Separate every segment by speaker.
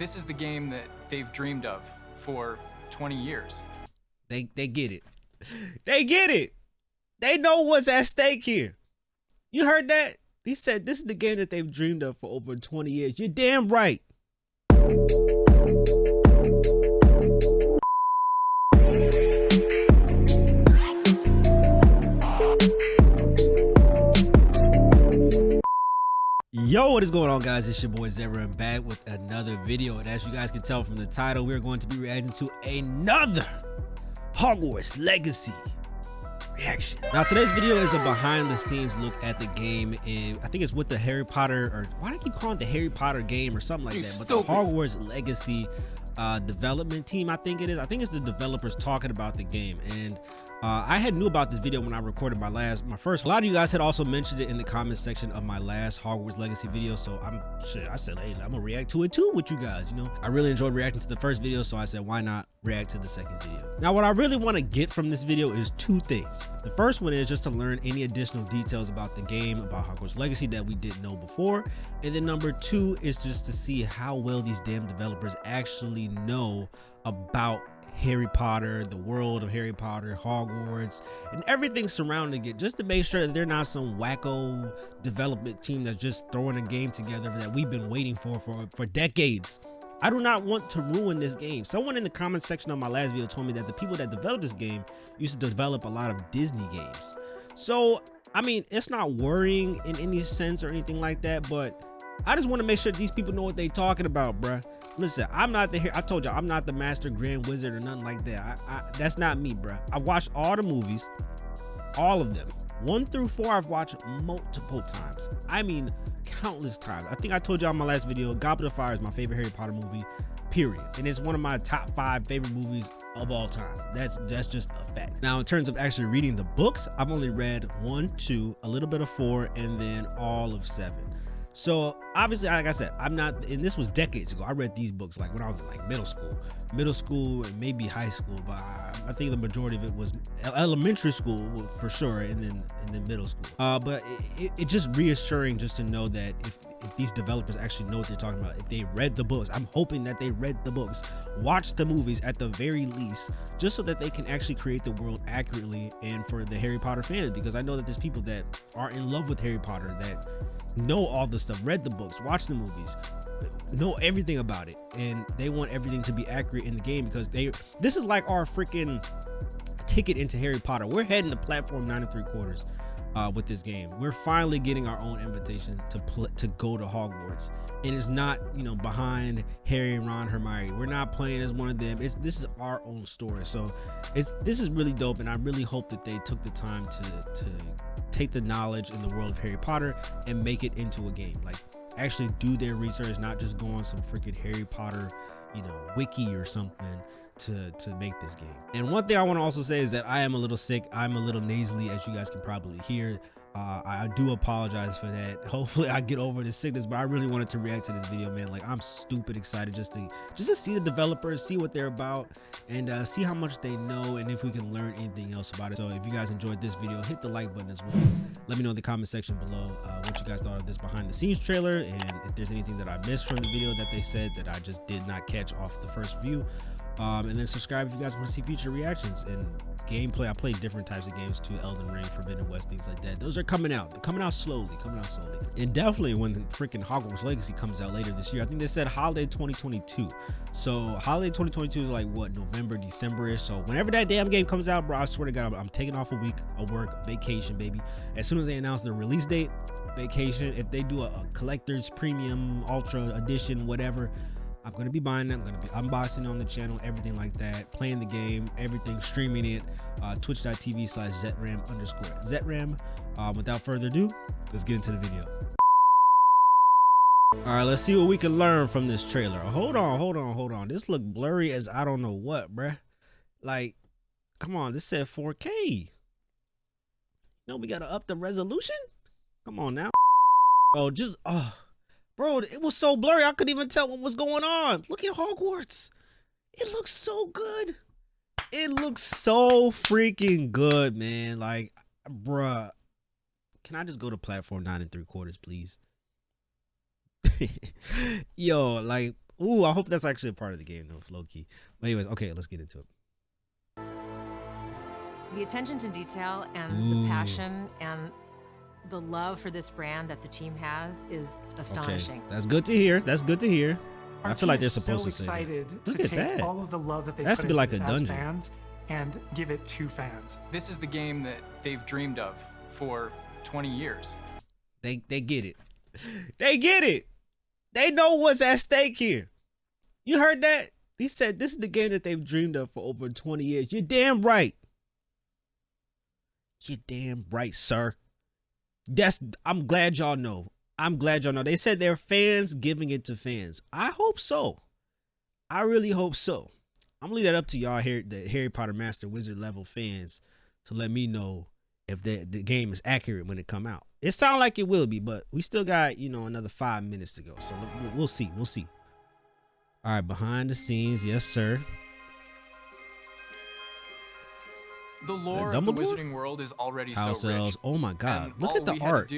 Speaker 1: This is the game that they've dreamed of for 20 years.
Speaker 2: They get it. They get it. They know what's at stake here. You heard that? He said this is the game that they've dreamed of for over 20 years. You're damn right. Yo, what is going on, guys? It's your boy Zera back with another video, and as you guys can tell from the title, we're going to be reacting to another Hogwarts Legacy reaction. Now today's video is a behind the scenes look at the game, and I think it's with the Harry Potter, or why do I keep calling it the Harry Potter game or something like that, but the Hogwarts Legacy development team, I think it is. I think it's the developers talking about the game. And I had knew about this video when I recorded my first. A lot of you guys had also mentioned it in the comments section of my last Hogwarts Legacy video, so I said, hey, I'm gonna react to it too with you guys. You know, I really enjoyed reacting to the first video, so I said, why not react to the second video? Now, what I really want to get from this video is two things. The first one is just to learn any additional details about the game, about Hogwarts Legacy that we didn't know before, and then number two is just to see how well these damn developers actually know about Harry Potter, the world of Harry Potter, Hogwarts, and everything surrounding it, just to make sure that they're not some wacko development team that's just throwing a game together that we've been waiting for decades. I do not want to ruin this game. Someone in the comment section of my last video told me that the people that developed this game used to develop a lot of Disney games. So, I mean, it's not worrying in any sense or anything like that, but I just want to make sure these people know what they talking about, bruh. Listen, I'm not I told you, I'm not the master grand wizard or nothing like that. That's not me, bruh. I've watched all the movies, all of them. 1 through 4 I've watched multiple times. I mean, countless times. I think I told y'all in my last video, Goblet of Fire is my favorite Harry Potter movie, period. And it's one of my top 5 favorite movies of all time. That's just a fact. Now, in terms of actually reading the books, I've only read 1, 2, a little bit of 4, and then all of 7. So obviously, like I said, I'm not, and this was decades ago. I read these books like when I was in like middle school and maybe high school, but I think the majority of it was elementary school for sure, and then middle school. But it's just reassuring just to know that if these developers actually know what they're talking about, if they read the books, I'm hoping that they read the books, watched the movies at the very least, just so that they can actually create the world accurately and for the Harry Potter fans, because I know that there's people that are in love with Harry Potter that know all the stuff, read the books, watch the movies, know everything about it, and they want everything to be accurate in the game, because this is like our freaking ticket into Harry Potter. We're heading to platform 9 3/4 with this game. We're finally getting our own invitation to go to Hogwarts, and it's not, you know, behind Harry, Ron, Hermione. We're not playing as one of them. This is our own story. So this is really dope, and I really hope that they took the time to take the knowledge in the world of Harry Potter and make it into a game. Like, actually do their research, not just go on some freaking Harry Potter, you know, wiki or something to make this game. And one thing I want to also say is that I am a little sick. I'm a little nasally, as you guys can probably hear. I do apologize for that. Hopefully I get over this sickness, but I really wanted to react to this video, man. Like, I'm stupid excited just to see the developers, see what they're about, and see how much they know, and if we can learn anything else about it. So if you guys enjoyed this video, hit the like button as well. Let me know in the comment section below what you guys thought of this behind the scenes trailer, and if there's anything that I missed from the video that they said that I just did not catch off the first view. And then subscribe if you guys want to see future reactions and gameplay. I play different types of games too, Elden Ring, Forbidden West, things like that. Those are coming out. They're coming out slowly, And definitely when the freaking Hogwarts Legacy comes out later this year. I think they said holiday 2022. So holiday 2022 is like what, November, December-ish. So whenever that damn game comes out, bro, I swear to God, I'm taking off a week of work, vacation, baby. As soon as they announce the release date, vacation. If they do a collector's premium, ultra edition, whatever, I'm going to be buying them. I'm going to be unboxing on the channel, everything like that, playing the game, everything, streaming it, twitch.tv/ZetRam_ZetRam. Without further ado, let's get into the video. All right, let's see what we can learn from this trailer. Hold on. This look blurry as I don't know what, bruh. Like, come on, this said 4K. No, we got to up the resolution? Come on now. Oh, bro, it was so blurry, I couldn't even tell what was going on. Look at Hogwarts. It looks so good. It looks so freaking good, man. Like, bruh. Can I just go to platform 9 3/4, please? Yo, like, Ooh, I hope that's actually a part of the game though, low key. But anyways, okay, let's get into it.
Speaker 3: The attention to detail and
Speaker 2: Ooh.
Speaker 3: the passion and the love for this brand that the team has is astonishing.
Speaker 2: Okay, that's good to hear. That's good to hear.
Speaker 4: Our
Speaker 2: I feel like they're
Speaker 4: team is
Speaker 2: supposed
Speaker 4: so
Speaker 2: to say
Speaker 4: excited
Speaker 2: that.
Speaker 4: to
Speaker 2: Look at
Speaker 4: take
Speaker 2: that.
Speaker 4: all of the love that they
Speaker 2: That's
Speaker 4: put
Speaker 2: to be
Speaker 4: into
Speaker 2: like a
Speaker 4: this as
Speaker 2: dungeon.
Speaker 4: fans and give it to fans.
Speaker 1: This is the game that they've dreamed of for 20 years.
Speaker 2: They get it. They get it. They know what's at stake here. You heard that? He said this is the game that they've dreamed of for over 20 years. You're damn right. You're damn right, sir. I'm glad y'all know. I'm glad y'all know. They said they're fans giving it to fans. I hope so. I really hope so. I'm gonna leave that up to y'all here, the Harry Potter Master Wizard level fans, to let me know if the game is accurate when it come out. It sounds like it will be, but we still got, you know, another 5 minutes to go. So we'll see. We'll see. All right, behind the scenes, yes, sir.
Speaker 1: The lore of the Wizarding World is already so rich.
Speaker 2: Oh my God!
Speaker 1: And
Speaker 2: Look at the art.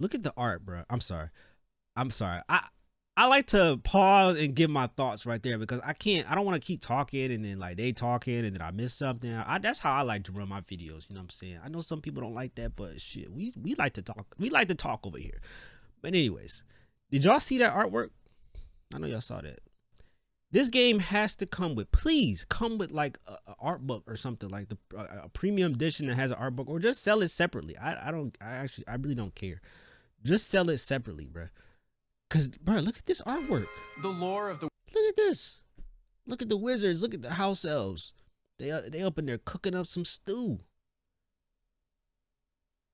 Speaker 2: Look at the art, bro. I'm sorry. I like to pause and give my thoughts right there because I don't want to keep talking and then like they talking and then I miss something. That's how I like to run my videos. You know what I'm saying? I know some people don't like that, but shit, we like to talk. We like to talk over here. But anyways, did y'all see that artwork? I know y'all saw that. This game has to come with, please come with like a art book or something, like a premium edition that has an art book, or just sell it separately. I really don't care. Just sell it separately, bro. Cause, bro, look at this artwork.
Speaker 1: The lore of the.
Speaker 2: Look at this. Look at the wizards. Look at the house elves. They up in there cooking up some stew.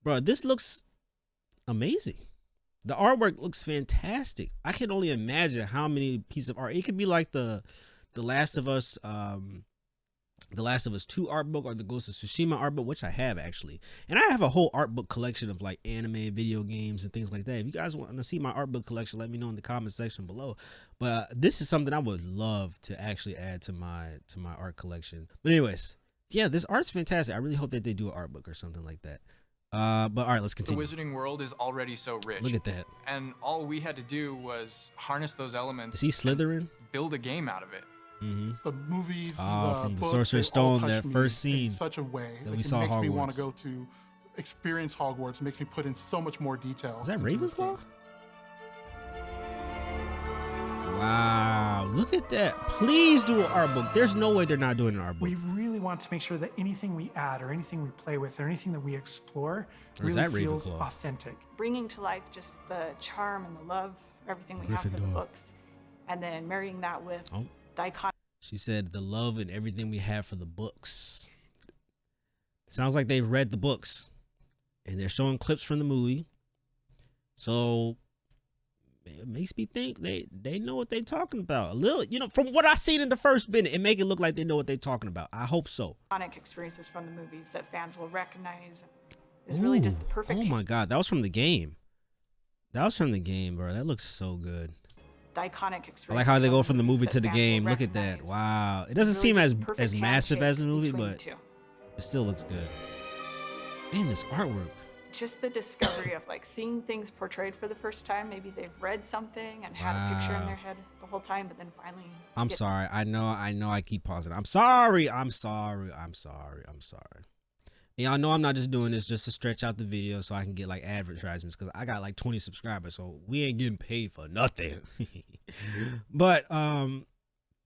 Speaker 2: Bro, this looks amazing. The artwork looks fantastic. I can only imagine how many pieces of art. It could be like the Last of Us, the Last of Us 2 art book, or the Ghost of Tsushima art book, which I have actually. And I have a whole art book collection of like anime, video games, and things like that. If you guys want to see my art book collection, let me know in the comment section below. But this is something I would love to actually add to my art collection. But anyways, yeah, this art's fantastic. I really hope that they do an art book or something like that. But all right, let's continue.
Speaker 1: The Wizarding World is already so rich.
Speaker 2: Look at that.
Speaker 1: And all we had to do was harness those elements.
Speaker 2: Is he Slytherin?
Speaker 1: Build a game out of it.
Speaker 2: Mm-hmm.
Speaker 4: The movies,
Speaker 2: from the
Speaker 4: books,
Speaker 2: Sorcerer's Stone, that first scene
Speaker 4: in such a way
Speaker 2: that
Speaker 4: like,
Speaker 2: we saw.
Speaker 4: It makes
Speaker 2: Hogwarts.
Speaker 4: me want to go to experience Hogwarts. It makes me put in so much more detail.
Speaker 2: Is that Ravenclaw? Wow, look at that. Please do an art book. There's no way they're not doing an art book.
Speaker 4: We really want to make sure that anything we add or anything we play with or anything that we explore really feels authentic.
Speaker 5: Bringing to life just the charm and the love, everything we have for the books, and then marrying that with the iconic.
Speaker 2: She said the love and everything we have for the books. Sounds like they've read the books and they're showing clips from the movie. So it makes me think they know what they're talking about. A little, you know, from what I seen in the first minute, it make it look like they know what they're talking about. I hope so.
Speaker 5: Iconic experiences from the movies that fans will recognize. Is really just the perfect.
Speaker 2: Oh my God, that was from the game. That was from the game, bro. That looks so good.
Speaker 5: The iconic experience.
Speaker 2: I like how they go from the movie to the game. Look at that. Wow. It doesn't seem as massive as the movie, but it still looks good. Man, this artwork.
Speaker 5: Just the discovery of like seeing things portrayed for the first time. Maybe they've read something and had a picture in their head the whole time, but then finally.
Speaker 2: I'm sorry. I know I keep pausing. I'm sorry. Y'all know I'm not just doing this just to stretch out the video so I can get like advertisements, because I got like 20 subscribers, so we ain't getting paid for nothing. But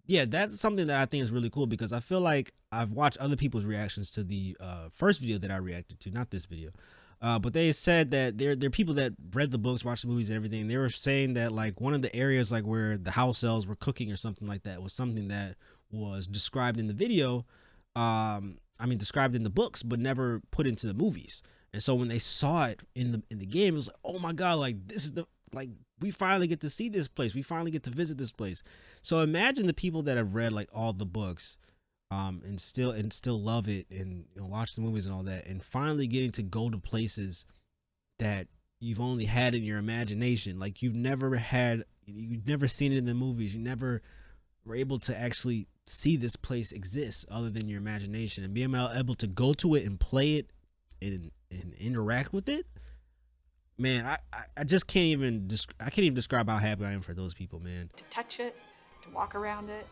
Speaker 2: yeah, that's something that I think is really cool, because I feel like I've watched other people's reactions to the first video that I reacted to, not this video. But they said that they're people that read the books, watched the movies and everything. They were saying that like one of the areas like where the house elves were cooking or something like that was something that was described in the video. Described in the books, but never put into the movies. And so when they saw it in the game, it was like, oh my God, like this is we finally get to see this place. We finally get to visit this place. So imagine the people that have read like all the books, and still love it and watch the movies and all that, and finally getting to go to places that you've only had in your imagination. Like you've never seen it in the movies. You never were able to actually see this place exist other than your imagination, and being able to go to it and play it and interact with it. Man, I just can't even describe how happy I am for those people, man.
Speaker 5: To touch it, to walk around it.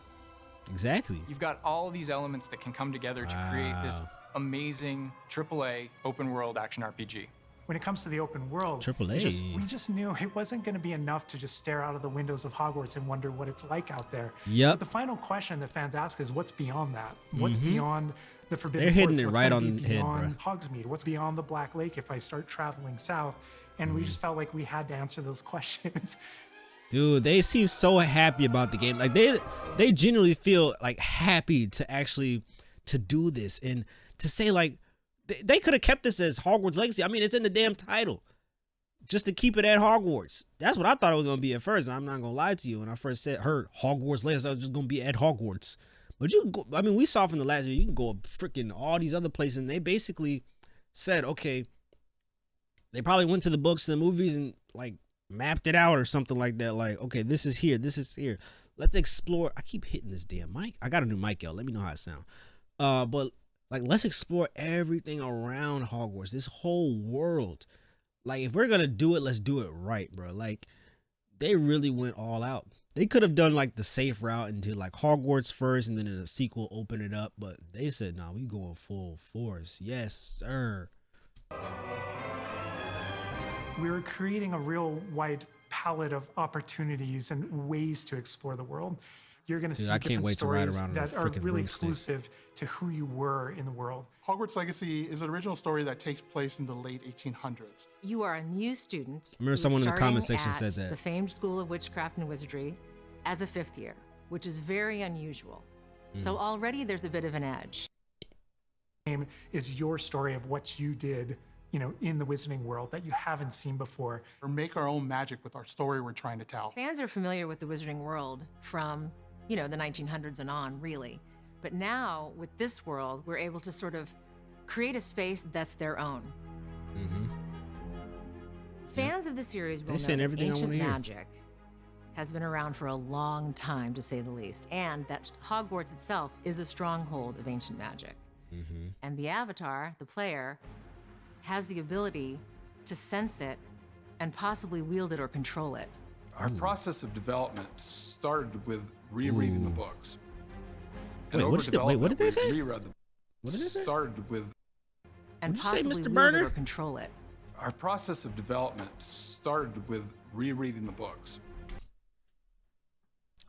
Speaker 2: Exactly.
Speaker 1: You've got all of these elements that can come together to create this amazing AAA open world action RPG.
Speaker 4: When it comes to the open world,
Speaker 2: AAA.
Speaker 4: we just knew it wasn't going to be enough to just stare out of the windows of Hogwarts and wonder what it's like out there.
Speaker 2: Yep.
Speaker 4: But the final question that fans ask is, what's beyond that? What's beyond the Forbidden
Speaker 2: They're hitting
Speaker 4: Forest?
Speaker 2: it
Speaker 4: What's
Speaker 2: right
Speaker 4: gonna
Speaker 2: on
Speaker 4: be
Speaker 2: the head,
Speaker 4: beyond
Speaker 2: bro.
Speaker 4: Hogsmeade? What's beyond the Black Lake if I start traveling south? And we just felt like we had to answer those questions.
Speaker 2: Dude, they seem so happy about the game. Like they genuinely feel like happy to actually to do this and to say like they could have kept this as Hogwarts Legacy. I mean, it's in the damn title. Just to keep it at Hogwarts. That's what I thought it was gonna be at first. And I'm not gonna lie to you. When I first heard Hogwarts Legacy, I was just gonna be at Hogwarts. But you can go, I mean, we saw from the last year, you can go freaking all these other places, and they basically said, okay, they probably went to the books and the movies and like mapped it out or something like that. Like, okay, this is here, this is here. Let's explore. I keep hitting this damn mic. I got a new mic, y'all. Let me know how it sounds. But like, let's explore everything around Hogwarts, this whole world. Like, if we're gonna do it, let's do it right, bro. Like, they really went all out. They could have done like the safe route and did like Hogwarts first, and then in a sequel open it up. But they said, "Nah, we going full force." Yes, sir.
Speaker 4: We were creating a real wide palette of opportunities and ways to explore the world. You're going to see different stories that are really exclusive to who you were in the world.
Speaker 6: Hogwarts Legacy is an original story that takes place in the late 1800s.
Speaker 3: You are a new student.
Speaker 2: I remember someone in the comment section said that.
Speaker 3: The famed School of Witchcraft and Wizardry as a 5th year, which is very unusual. So already there's a bit of an edge.
Speaker 4: Game is your story of what you did, you know, in the Wizarding world that you haven't seen before.
Speaker 6: Or make our own magic with our story we're trying to tell.
Speaker 3: Fans are familiar with the Wizarding world from, you know, the 1900s and on, really. But now, with this world, we're able to sort of create a space that's their own. Fans of the series will know that ancient magic has been around for a long time, to say the least, and that Hogwarts itself is a stronghold of ancient magic. And the Avatar, the player, has the ability to sense it and possibly wield it or control it.
Speaker 7: Our process of development started with rereading the books.
Speaker 2: Wait, what did they say?
Speaker 7: Reread the
Speaker 2: What did they say?
Speaker 7: Started with.
Speaker 3: And
Speaker 2: What'd you say,
Speaker 3: possibly
Speaker 2: Mr.
Speaker 3: wield
Speaker 2: Burner?
Speaker 3: it or control it.
Speaker 7: Our process of development started with rereading the books.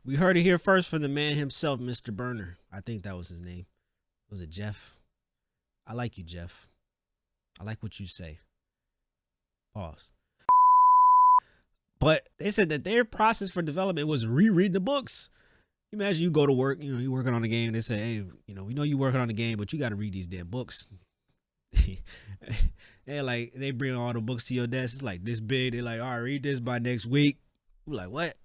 Speaker 2: We heard it here first from the man himself, Mr. Burner. I think that was his name. Was it Jeff? I like you, Jeff. I like what you say. Pause. But they said that their process for development was rereading the books. Imagine you go to work, you know, you're working on a game, and they say, hey, you know, we know you're working on a game, but you got to read these damn books. And like, they bring all the books to your desk. It's like this big. They're like, all right, read this by next week. We're like, what?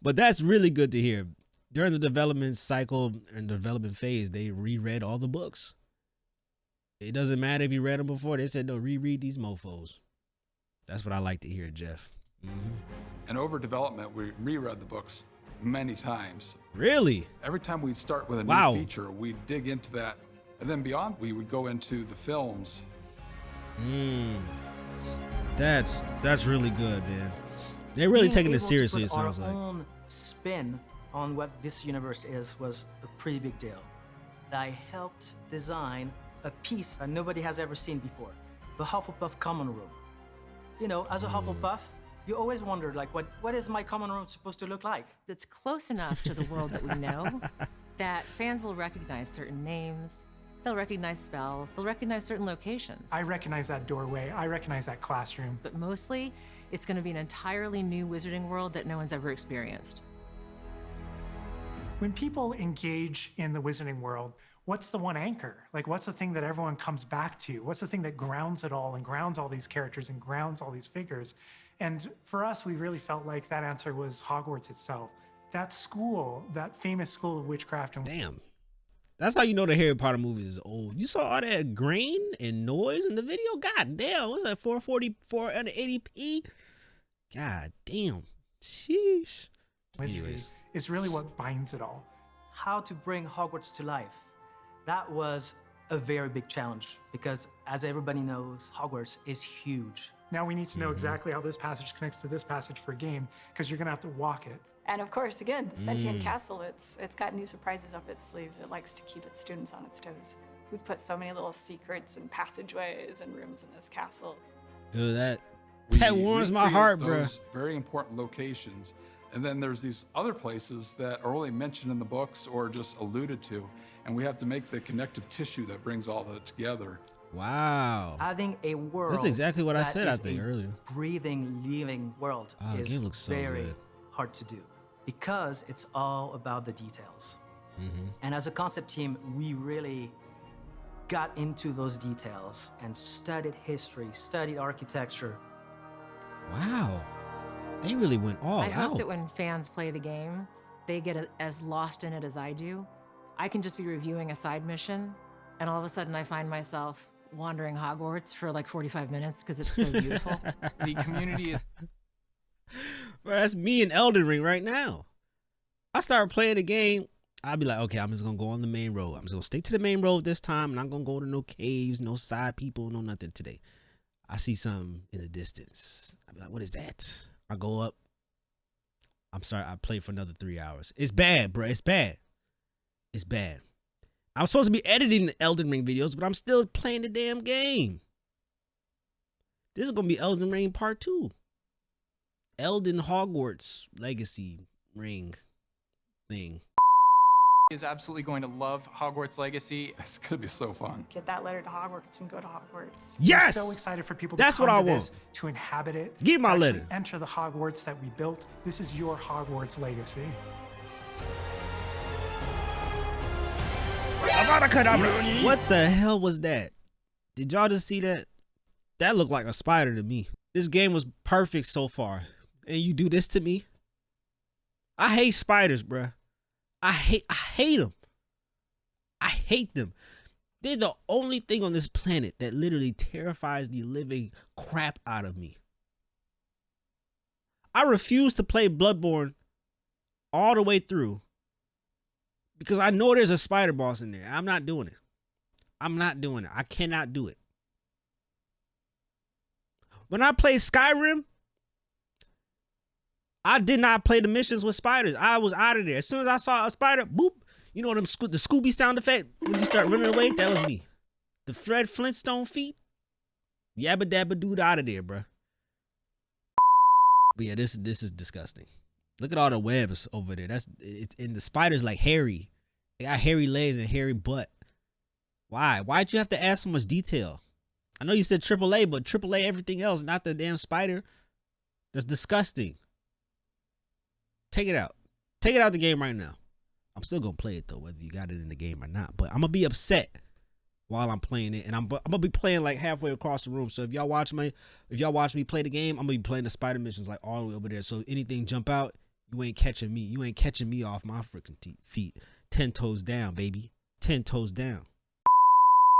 Speaker 2: But that's really good to hear. During the development cycle and development phase, they reread all the books. It doesn't matter if you read them before. They said, no, reread these mofos. That's what I like to hear, Jeff.
Speaker 7: And over development, we reread the books many times.
Speaker 2: Really?
Speaker 7: Every time we'd start with a new feature, we'd dig into that. And then beyond, we would go into the films.
Speaker 2: That's really good, man. They're really taking it seriously, it sounds like.
Speaker 8: Our own spin on what this universe was a pretty big deal. I helped design a piece that nobody has ever seen before, the Hufflepuff common room. You know, as a Hufflepuff, you always wondered, like, what is my common room supposed to look like?
Speaker 3: It's close enough to the world that we know that fans will recognize certain names, they'll recognize spells, they'll recognize certain locations.
Speaker 4: I recognize that doorway. I recognize that classroom.
Speaker 3: But mostly, it's going to be an entirely new Wizarding world that no one's ever experienced.
Speaker 4: When people engage in the Wizarding world, what's the one anchor? Like, what's the thing that everyone comes back to? What's the thing that grounds it all and grounds all these characters and grounds all these figures? And for us, we really felt like that answer was Hogwarts itself. That school, that famous school of witchcraft. And
Speaker 2: damn. That's how you know the Harry Potter movies is old. You saw all that grain and noise in the video? God damn. What's that, 480p? God damn. Sheesh.
Speaker 4: Anyways. Is really what binds it all.
Speaker 8: How to bring Hogwarts to life. That was a very big challenge because, as everybody knows, Hogwarts is huge.
Speaker 4: Now we need to know exactly how this passage connects to this passage for a game, because you're gonna have to walk it.
Speaker 5: And of course, again, the sentient castle, it's got new surprises up its sleeves. It likes to keep its students on its toes. We've put so many little secrets and passageways and rooms in this castle.
Speaker 2: Dude, that warms my heart, bro.
Speaker 7: Those very important locations. And then there's these other places that are only mentioned in the books or just alluded to. And we have to make the connective tissue that brings all that together.
Speaker 2: Wow.
Speaker 8: Having a world
Speaker 2: That's exactly what I said, I
Speaker 8: is
Speaker 2: think,
Speaker 8: a
Speaker 2: earlier.
Speaker 8: breathing, living world
Speaker 2: the
Speaker 8: is
Speaker 2: game looks so
Speaker 8: very
Speaker 2: good.
Speaker 8: hard to do because it's all about the details. And as a concept team, we really got into those details and studied history, studied architecture.
Speaker 2: Wow. They really went all out.
Speaker 3: I hope that when fans play the game, they get as lost in it as I do. I can just be reviewing a side mission, and all of a sudden I find myself wandering Hogwarts for like 45 minutes because it's so beautiful.
Speaker 1: The community is
Speaker 2: Bro, that's me in Elden Ring right now. I start playing the game, I'll be like, okay, I'm just gonna go on the main road. I'm just gonna stick to the main road this time. I'm not gonna go to no caves, no side people, no nothing today. I see something in the distance. I'll be like, what is that? I go up. I'm sorry, I played for another 3 hours. It's bad, bro. It's bad. It's bad. I was supposed to be editing the Elden Ring videos, but I'm still playing the damn game. This is gonna be Elden Ring Part 2. Elden Hogwarts Legacy ring thing.
Speaker 1: is absolutely going to love Hogwarts Legacy.
Speaker 7: It's gonna be so fun.
Speaker 5: Get that letter to Hogwarts and go to Hogwarts.
Speaker 2: Yes!
Speaker 4: I'm so excited for people
Speaker 2: That's
Speaker 4: to come
Speaker 2: what I
Speaker 4: to
Speaker 2: want.
Speaker 4: this, to inhabit it.
Speaker 2: Give my
Speaker 4: to actually
Speaker 2: letter.
Speaker 4: Enter the Hogwarts that we built. This is your Hogwarts legacy.
Speaker 2: What the hell was that? Did y'all just see that? That looked like a spider to me. This game was perfect so far. And you do this to me? I hate spiders, bruh. I hate them. I hate them. They're the only thing on this planet that literally terrifies the living crap out of me. I refuse to play Bloodborne all the way through because I know there's a spider boss in there. I'm not doing it. I'm not doing it. I cannot do it. When I played Skyrim, I did not play the missions with spiders. I was out of there. As soon as I saw a spider, boop. You know them the Scooby sound effect? When you start running away, that was me. The Fred Flintstone feet. Yabba dabba dude out of there, bruh. But yeah, this is disgusting. Look at all the webs over there. And the spider's like hairy. They got hairy legs and hairy butt. Why? Why'd you have to add so much detail? I know you said AAA, but AAA everything else, not the damn spider. That's disgusting. Take it out. Take it out the game right now. I'm still gonna play it though, whether you got it in the game or not. But I'm gonna be upset while I'm playing it, and I'm gonna be playing like halfway across the room. So if y'all watch me play the game, I'm gonna be playing the spider missions like all the way over there. So anything jump out, you ain't catching me. You ain't catching me off my freaking feet. 10 toes down, baby. 10 toes down.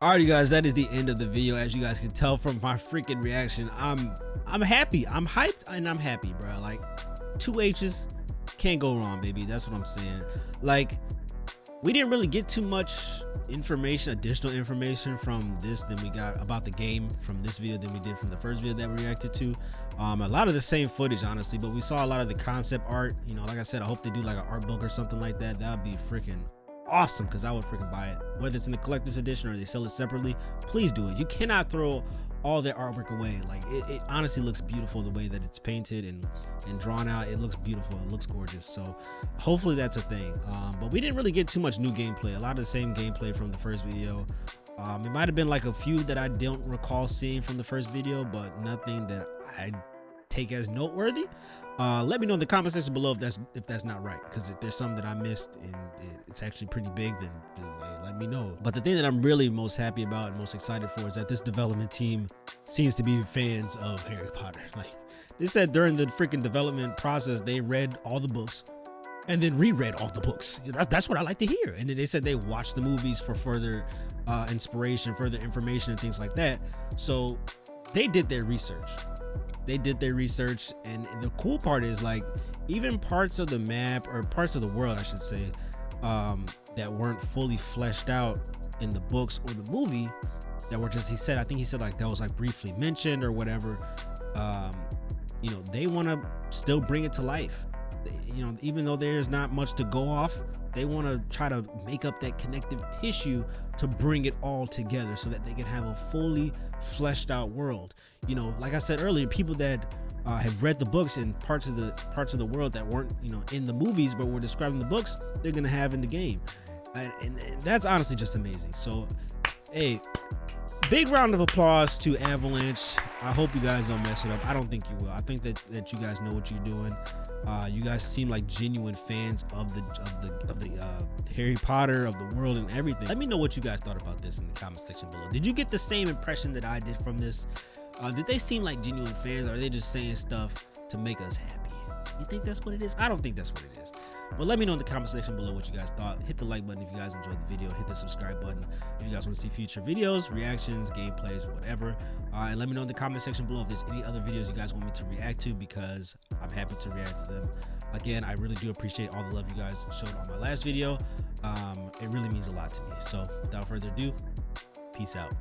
Speaker 2: Alrighty guys, that is the end of the video. As you guys can tell from my freaking reaction, I'm happy. I'm hyped and I'm happy, bro. Like 2 H's, can't go wrong, baby. That's what I'm saying. Like, we didn't really get too much information, additional information from this than we got about the game from this video than we did from the first video that we reacted to. A lot of the same footage, honestly, but we saw a lot of the concept art. You know, like I said, I hope they do like an art book or something like that. That would be freaking awesome, because I would freaking buy it. Whether it's in the collector's edition or they sell it separately, please do it. You cannot throw all their artwork away. Like it honestly looks beautiful the way that it's painted and drawn out. It looks beautiful. It looks gorgeous. So hopefully that's a thing. But we didn't really get too much new gameplay. A lot of the same gameplay from the first video. It might have been like a few that I don't recall seeing from the first video, but nothing that I take as noteworthy. Let me know in the comment section below if that's not right, because if there's some that I missed and it's actually pretty big, then let me know. But the thing that I'm really most happy about and most excited for is that this development team seems to be fans of Harry Potter. Like they said during the freaking development process, they read all the books and then reread all the books. That's what I like to hear. And then they said they watched the movies for further inspiration, further information and things like that. So they did their research. They did their research, and the cool part is, like, even parts of the map, or parts of the world I should say, that weren't fully fleshed out in the books or the movie, that were just, I think he said like that was like briefly mentioned or whatever. You know, they want to still bring it to life. You know, even though there's not much to go off, they want to try to make up that connective tissue to bring it all together so that they can have a fully fleshed out world. You know, like I said earlier, people that have read the books and parts of the world that weren't, you know, in the movies but were described in the books, they're gonna have in the game, and that's honestly just amazing. So, hey, big round of applause to Avalanche. I hope you guys don't mess it up. I don't think you will. I think that you guys know what you're doing. You guys seem like genuine fans of the Harry Potter, of the world and everything. Let me know what you guys thought about this in the comment section below. Did you get the same impression that I did from this? Did they seem like genuine fans, or are they just saying stuff to make us happy? You think that's what it is? I don't think that's what it is. But let me know in the comment section below what you guys thought. Hit the like button if you guys enjoyed the video. Hit the subscribe button if you guys want to see future videos, reactions, gameplays, whatever. And let me know in the comment section below if there's any other videos you guys want me to react to, because I'm happy to react to them. Again, I really do appreciate all the love you guys showed on my last video. It really means a lot to me. So without further ado, peace out.